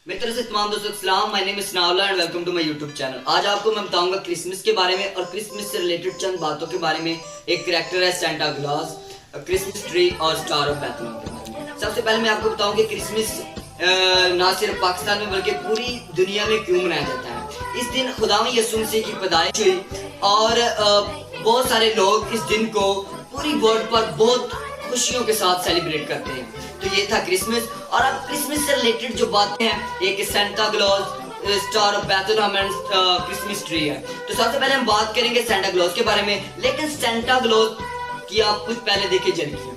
मेरी तरफ से तमाम दोस्तों को सलाम। My name is Nawla and welcome to my YouTube channel. आज आपको मैं बताऊंगा क्रिसमस के बारे में और क्रिसमस से रिलेटेड चंद बातों के बारे में। एक कैरेक्टर है सेंटा क्लॉज, क्रिसमस ट्री और स्टार ऑफ बेथलेहम के बारे में। सबसे पहले मैं आपको बताऊं कि क्रिसमस ना सिर्फ पाकिस्तान में बल्कि पूरी दुनिया में क्यों मनाया जाता है। इस दिन खुदावंद यीशु मसीह की पैदाइश हुई और बहुत सारे लोग इस दिन को पूरी वर्ल्ड पर बहुत खुशियों के साथ सेलिब्रेट करते हैं। तो ये था क्रिसमस। और अब क्रिसमस से रिलेटेड जो बातें हैं, एक Santa Claus, star of Bethlehem and Christmas tree है। तो सबसे पहले हम बात करेंगे सेंटा क्लॉज के बारे में, लेकिन सेंटा क्लॉज की आप कुछ पहले देखिए जल्दी।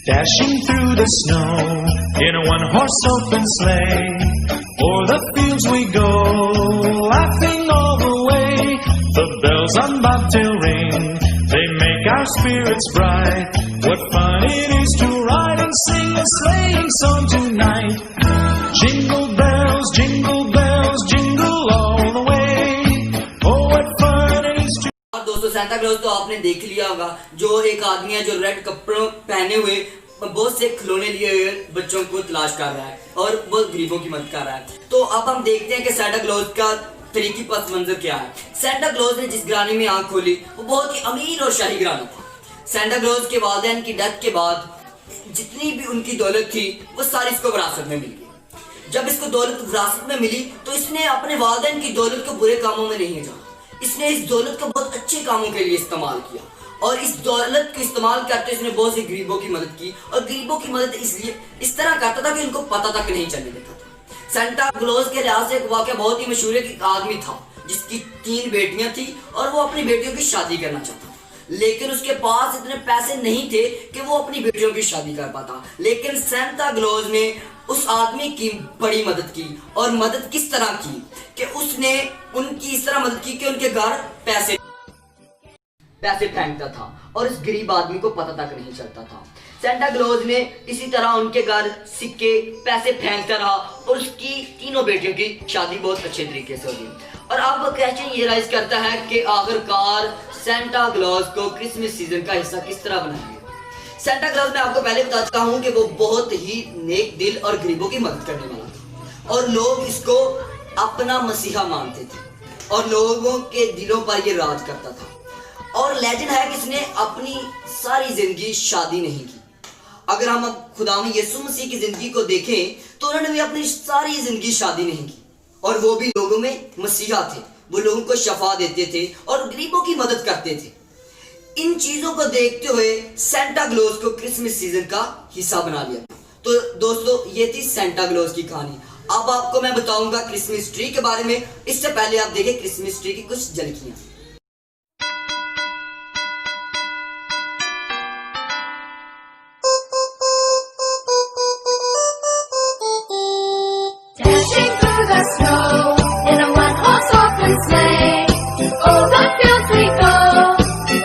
Dashing through the snow in a one-horse open sleigh, o'er the fields we go, laughing all the way. The bells on bobtail ring, they make our spirits bright. What fun it is to ride and sing a sleighing song tonight. Jingle bells, jingle all the way. Oh, what fun it is to... और दोस्तों Santa Claus तो आपने देख लिया होगा, जो एक आदमी है जो रेड कपड़ों पहने हुए बहुत से खिलौने लिए हुए बच्चों को तलाश कर रहा है और बहुत गरीबों की मदद कर रहा है। तो अब हम देखते हैं कि सेंटा क्लॉज का तरीकी पस मंजर क्या है। सेंटा क्लॉज ने जिस घराने में आंख खोली वो बहुत ही अमीर और शाही घराना था। सेंटा क्लॉज के वालिदैन की डेथ के बाद जितनी भी उनकी दौलत थी वो सारी इसको विरासत में मिल गई। जब इसको दौलत विरासत में मिली तो इसने अपने वालिदैन की दौलत को बुरे कामों में नहीं जाना, इसने इस दौलत को बहुत अच्छे कामों के लिए इस्तेमाल किया और इस दौलत को इस्तेमाल करते इसने बहुत से गरीबों की मदद की। और गरीबों की मदद इसलिए इस तरह करता था कि उनको पता तक नहीं चलने देता था। सेंटा क्लॉज के लिहाज से एक वाकया बहुत ही मशहूर है कि एक आदमी था जिसकी 3 बेटियां थी और वो अपनी बेटियों की शादी करना चाहता था, लेकिन उसके पास इतने पैसे नहीं थे कि वो अपनी बेटियों की शादी कर पाता। लेकिन सेंटा क्लॉज ने उस आदमी की बड़ी मदद की। और मदद किस तरह की कि उसने उनकी इस तरह मदद की कि उनके घर पैसे फेंकता था और इस गरीब आदमी को पता तक नहीं चलता था। सेंटा क्लॉज ने इसी तरह उनके घर सिक्के पैसे फेंकता रहा और उसकी 3 बेटियों की शादी बहुत अच्छे तरीके से होगी। और अब क्वेश्चन ये राइज करता है कि आखिरकार सेंटा क्लॉज को क्रिसमस सीजन का हिस्सा किस तरह बनाया। सेंटा क्लॉज मैं आपको पहले बता चुका हूं कि वो बहुत ही नेक दिल और गरीबों की मदद करने वाला था और लोग इसको अपना मसीहा मानते थे और लोगों के दिलों पर ये राज करता था। और लेजेंड है कि इसने अपनी सारी जिंदगी शादी नहीं की। अगर हम अब खुदावंद यीशु मसीह की जिंदगी को देखें तो उन्होंने भी अपनी सारी जिंदगी शादी नहीं की और वो भी लोगों में मसीहा थे। वो लोगों को शफा देते थे और गरीबों की मदद करते थे। इन चीजों को देखते हुए सेंटा क्लॉज को क्रिसमस सीजन का हिस्सा बना लिया। तो दोस्तों ये थी सेंटा क्लॉज की कहानी। अब आपको मैं बताऊंगा क्रिसमस ट्री के बारे में। इससे पहले आप देखें क्रिसमस ट्री की कुछ झलकियां। The snow in a one-horse open sleigh, o'er the fields we go,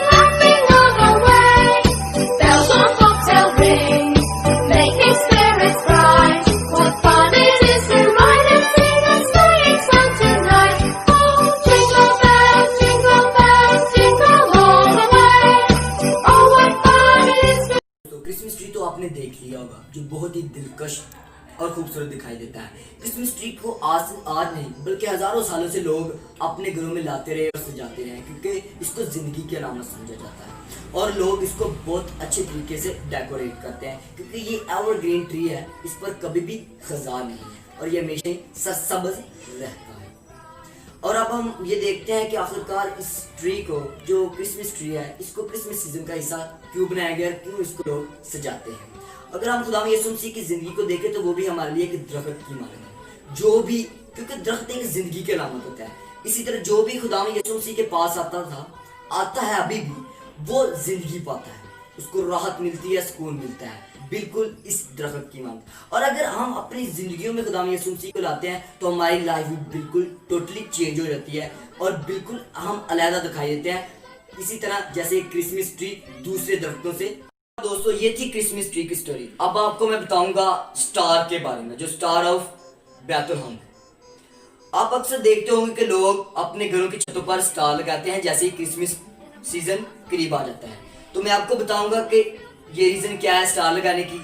laughing all the way. Bells on bobtail ring, making spirits bright. What fun it is to ride and sing a sleighing song tonight! Oh, jingle bells, jingle all the way. Oh, what fun it is to... तो Christmas tree तो आपने देख लिया होगा, जो बहुत ही दिलकश और खूबसूरत दिखाई देता है। क्रिसमस ट्री को आज नहीं बल्कि हजारों सालों से लोग अपने घरों में लाते रहे और सजाते रहे, क्योंकि इसको जिंदगी की अलामत समझा जाता है और लोग इसको बहुत अच्छे तरीके से डेकोरेट करते हैं क्योंकि ये एवरग्रीन ट्री है। इस पर कभी भी खजार नहीं है और ये हमेशा सब्ज रहता है। और अब हम ये देखते हैं कि आखिरकार इस ट्री को, जो क्रिसमस ट्री है, इसको क्रिसमस सीजन का हिस्सा क्यों बनाया गया, क्यों इसको लोग सजाते हैं। अगर हम खुदावंद यीशु मसीह की जिंदगी को देखें तो वो भी हमारे लिए एक दरख्त की मानद है, जो भी, क्योंकि दरख्त एक जिंदगी की अलामत होता है। इसी तरह जो भी खुदावंद यीशु मसीह के पास आता है अभी भी, वो जिंदगी पाता है, उसको राहत मिलती है, सुकून मिलता है, बिल्कुल इस दरख्त की मानद। और अगर हम अपनी जिंदगियों में खुदावंद यीशु मसीह को लाते हैं तो हमारी लाइफ भी बिल्कुल टोटली चेंज हो जाती है और बिल्कुल हम अलग दिखाई देते हैं, इसी तरह जैसे क्रिसमस ट्री दूसरे दरख्तों से। दोस्तों ये थी क्रिसमस ट्री की स्टोरी। अब आपको मैं बताऊंगा स्टार के बारे में, जो स्टार ऑफ बेथलेहम। आप अक्सर देखते होंगे कि लोग अपने घरों की छतों पर स्टार लगाते हैं जैसे ही क्रिसमस सीजन करीब आ जाता है। तो मैं आपको बताऊंगा कि ये रीजन क्या है स्टार लगाने की।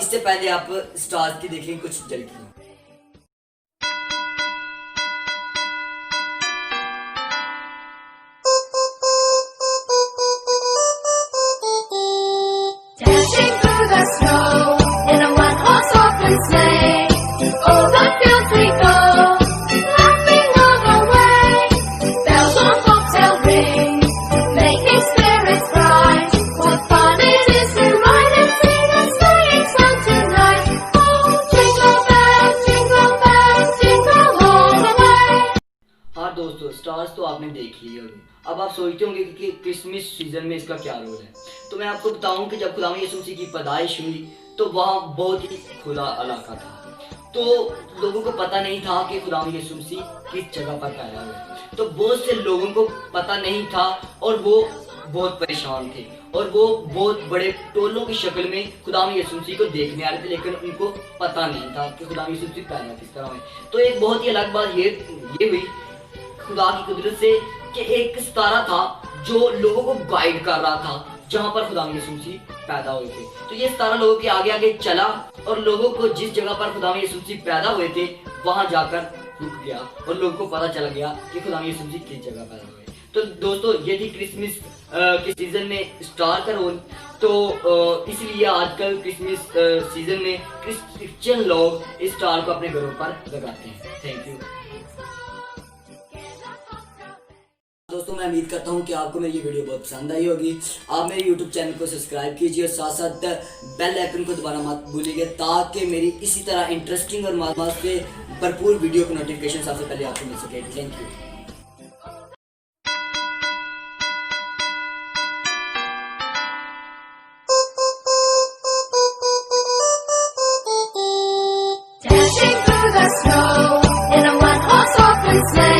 इससे पहले आप स्टार की देखें कुछ झलकियां। Dashing through the snow in a one-horse open sleigh. Over the fields we go, laughing all the way. Bells on bobtail ring, making spirits bright. What fun it is to ride and sing a sleighing song tonight. Oh, jingle bells, jingle all the way. हाँ दोस्तों, stars तो आपने देख लिए होंगे। अब आप सोचते होंगे कि क्रिसमस सीजन में इसका क्या रोल है। तो मैं आपको बताऊं कि जब खुदावंद यीशु मसीह की पैदाइश हुई तो वहाँ बहुत ही खुला इलाका था। तो लोगों को पता नहीं था कि खुदावंद यीशु मसीह किस जगह पर पैदा हुए। तो बहुत से लोगों को पता नहीं था और वो बहुत परेशान थे और वो बहुत बड़े टोलों की शक्ल में खुदावंद यीशु मसीह को देखने आ रहे थे, लेकिन उनको पता नहीं था कि खुदावंद यीशु मसीह पैदा किस तरह हुए। तो एक बहुत ही अलग बात ये हुई खुदा की कुदरत से कि एक सितारा था जो लोगों को गाइड कर रहा था जहां पर खुदावंद यीशु मसीह पैदा हुए थे। तो ये सितारा लोगों के आगे आगे चला और लोगों को जिस जगह पर खुदावंद यीशु मसीह पैदा हुए थे वहां जाकर रुक गया और लोगों को पता चल गया कि खुदावंद यीशु मसीह किस जगह पैदा हुए। तो दोस्तों ये थी क्रिसमस के सीजन में स्टार का रोल। तो इसलिए आजकल क्रिसमस सीजन में क्रिश्चियन लोग इस स्टार को अपने घरों पर लगाते हैं। थैंक यू दोस्तों, मैं उम्मीद करता हूं कि आपको मेरी ये वीडियो बहुत पसंद आई होगी। आप मेरे YouTube चैनल को सब्सक्राइब कीजिए और साथ साथ बेल आइकन को दबाना मत भूलिएगा ताकि मेरी इसी तरह इंटरेस्टिंग और मालूमात से भरपूर वीडियो की नोटिफिकेशन सबसे पहले आपको मिल सके। Thank you. Dashing through the snow in a one-horse open sleigh.